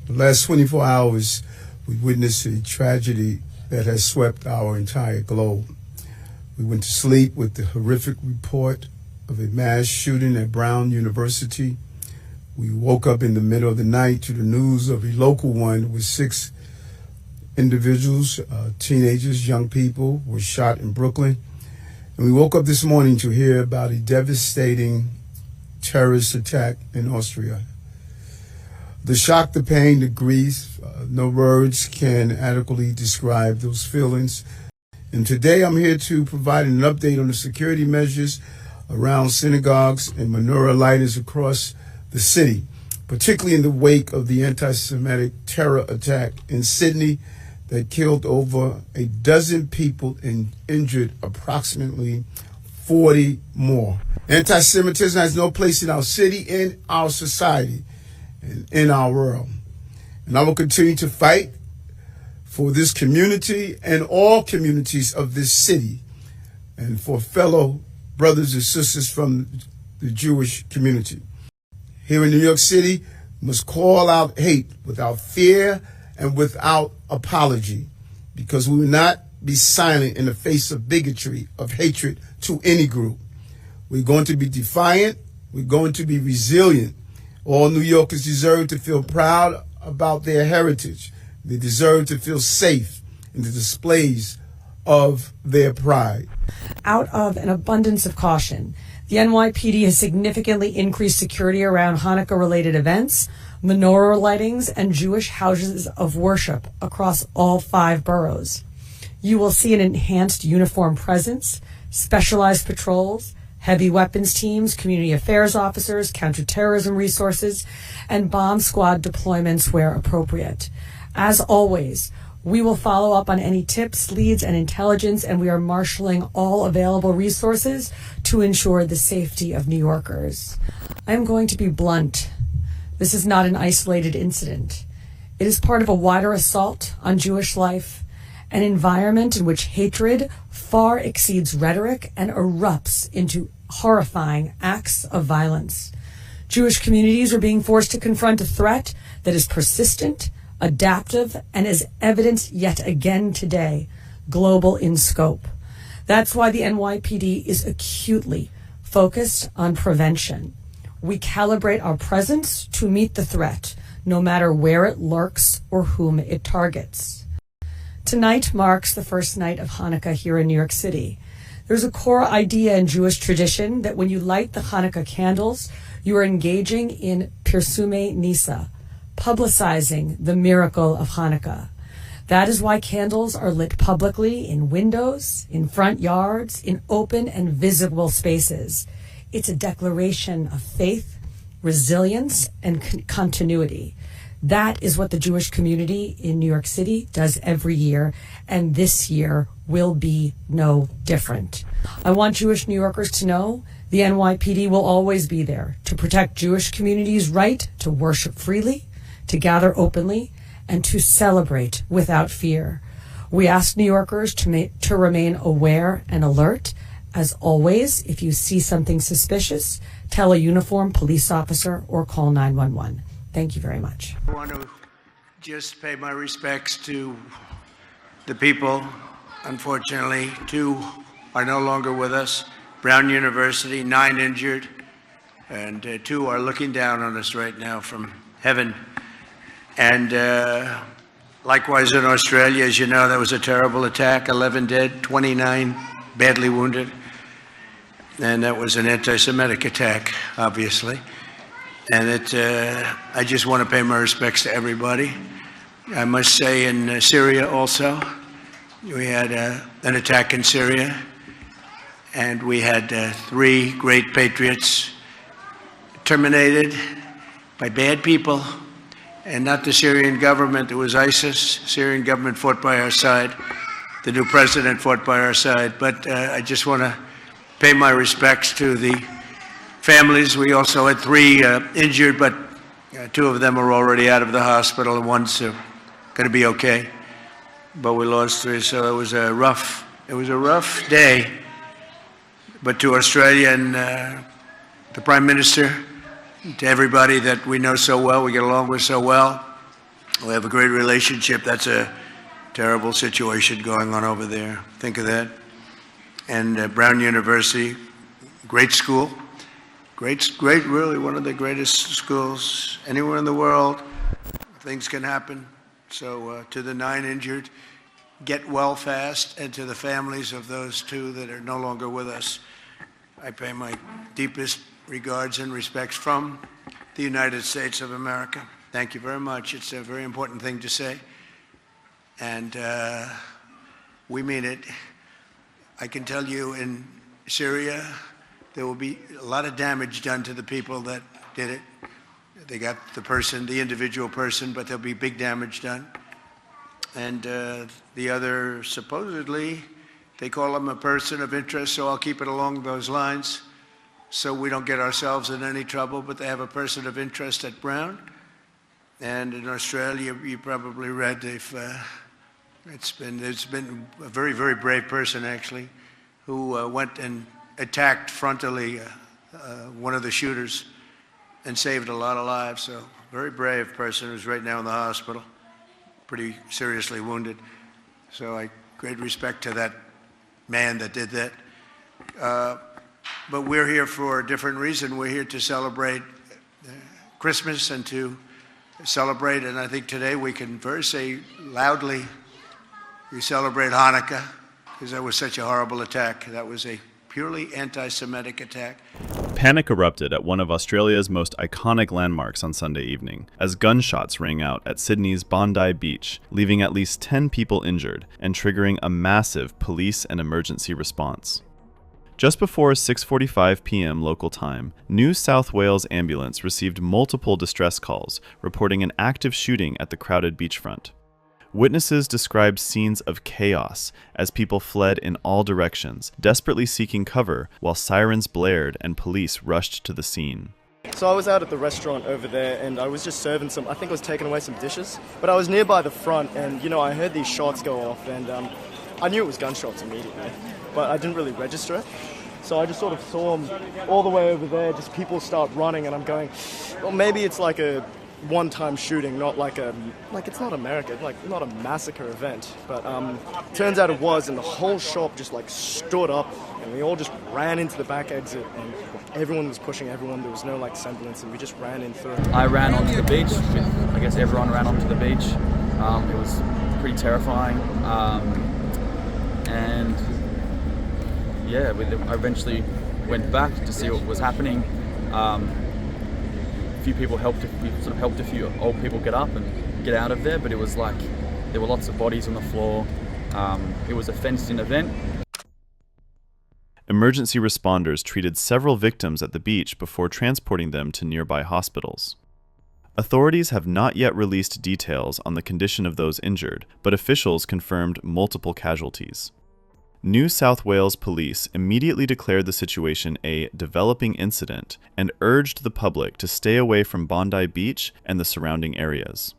The last 24 hours, we witnessed a tragedy that has swept our entire globe. We went to sleep with the horrific report of a mass shooting at Brown University. We woke up in the middle of the night to the news of a local one with 6 individuals, teenagers, young people, were shot in Brooklyn. And we woke up this morning to hear about a devastating terrorist attack in Austria. The shock, the pain, the grief, no words can adequately describe those feelings. And today I'm here to provide an update on the security measures around synagogues and menorah lighters across the city, particularly in the wake of the anti-Semitic terror attack in Sydney that killed over a dozen people and injured approximately 40 more. Anti-Semitism has no place in our city, in our society, and in our world. And I will continue to fight for this community and all communities of this city, and for fellow brothers and sisters from the Jewish community. Here in New York City, we must call out hate without fear and without apology, because we will not be silent in the face of bigotry, of hatred to any group. We're going to be defiant. We're going to be resilient. All New Yorkers deserve to feel proud about their heritage. They deserve to feel safe in the displays of their pride. Out of an abundance of caution, the NYPD has significantly increased security around Hanukkah-related events, menorah lightings, and Jewish houses of worship across all 5 boroughs. You will see an enhanced uniform presence, specialized patrols, heavy weapons teams, community affairs officers, counterterrorism resources, and bomb squad deployments where appropriate. As always, we will follow up on any tips, leads, and intelligence, and we are marshaling all available resources to ensure the safety of New Yorkers. I am going to be blunt. This is not an isolated incident. It is part of a wider assault on Jewish life, an environment in which hatred far exceeds rhetoric and erupts into horrifying acts of violence. Jewish communities are being forced to confront a threat that is persistent, adaptive, and is evident yet again today, global in scope. That's why the NYPD is acutely focused on prevention. We calibrate our presence to meet the threat, no matter where it lurks or whom it targets. Tonight marks the first night of Hanukkah here in New York City. There's a core idea in Jewish tradition that when you light the Hanukkah candles, you are engaging in Pirsumei Nisa, publicizing the miracle of Hanukkah. That is why candles are lit publicly in windows, in front yards, in open and visible spaces. It's a declaration of faith, resilience, and continuity. That is what the Jewish community in New York City does every year, and this year will be no different. I want Jewish New Yorkers to know the NYPD will always be there to protect Jewish communities' right to worship freely, to gather openly, and to celebrate without fear. We ask New Yorkers to remain aware and alert. As always, if you see something suspicious, tell a uniformed police officer or call 911. Thank you very much. I want to just pay my respects to the people. Unfortunately, 2 are no longer with us. Brown University, 9 injured, and 2 are looking down on us right now from heaven. And likewise in Australia, as you know, that was a terrible attack, 11 dead, 29 badly wounded. And that was an anti-Semitic attack, obviously. And I just want to pay my respects to everybody. I must say in Syria also, we had an attack in Syria, and we had 3 great patriots terminated by bad people, and not the Syrian government. It was ISIS. Syrian government fought by our side. The new president fought by our side. But I just want to pay my respects to the families. We also had 3 injured, but 2 of them are already out of the hospital, and one's going to be okay. But we lost 3, so it was a rough day. But to Australia and the Prime Minister, to everybody that we know so well, we get along with so well, We have a great relationship. That's a terrible situation going on over there. Think of that. And Brown University, great school. Great, really one of the greatest schools anywhere in the world. Things can happen. So to the 9 injured, get well fast, and to the families of those 2 that are no longer with us, I pay my deepest regards and respects from the United States of America. Thank you very much. It's a very important thing to say, and we mean it. I can tell you in Syria, there will be a lot of damage done to the people that did it. They got the person, the individual person, but there'll be big damage done. And the other, supposedly, they call him a person of interest, so I'll keep it along those lines so we don't get ourselves in any trouble, but they have a person of interest at Brown. And in Australia, you probably read, there's been a very, very brave person, actually, who went and attacked frontally one of the shooters and saved a lot of lives. So very brave person who's right now in the hospital, pretty seriously wounded. So great respect to that man that did that. But we're here for a different reason. We're here to celebrate Christmas and to celebrate, and I think today we can say loudly, we celebrate Hanukkah, because that was such a horrible attack. That was a purely anti-Semitic attack. Panic erupted at one of Australia's most iconic landmarks on Sunday evening, as gunshots rang out at Sydney's Bondi beach, leaving at least 10 people injured and triggering a massive police and emergency response. Just before 6:45 p.m. local time, New South Wales ambulance received multiple distress calls reporting an active shooting at the crowded beachfront. Witnesses described scenes of chaos as people fled in all directions, desperately seeking cover while sirens blared and police rushed to the scene. So I was out at the restaurant over there and I was just serving I think I was taking away some dishes, but I was nearby the front and, I heard these shots go off and I knew it was gunshots immediately, but I didn't really register it. So I just sort of saw them all the way over there, just people start running and I'm going, well, maybe it's like a one-time shooting, not like it's not America, not a massacre event, but turns out it was, and the whole shop just stood up and we all just ran into the back exit and everyone was pushing everyone. There was no semblance and we just ran in through. I ran onto the beach. I guess everyone ran onto the beach. It was pretty terrifying, and yeah, I eventually went back to see what was happening. A few people helped a few old people get up and get out of there, but it was there were lots of bodies on the floor. It was a fenced-in event. Emergency responders treated several victims at the beach before transporting them to nearby hospitals. Authorities have not yet released details on the condition of those injured, but officials confirmed multiple casualties. New South Wales Police immediately declared the situation a developing incident and urged the public to stay away from Bondi Beach and the surrounding areas.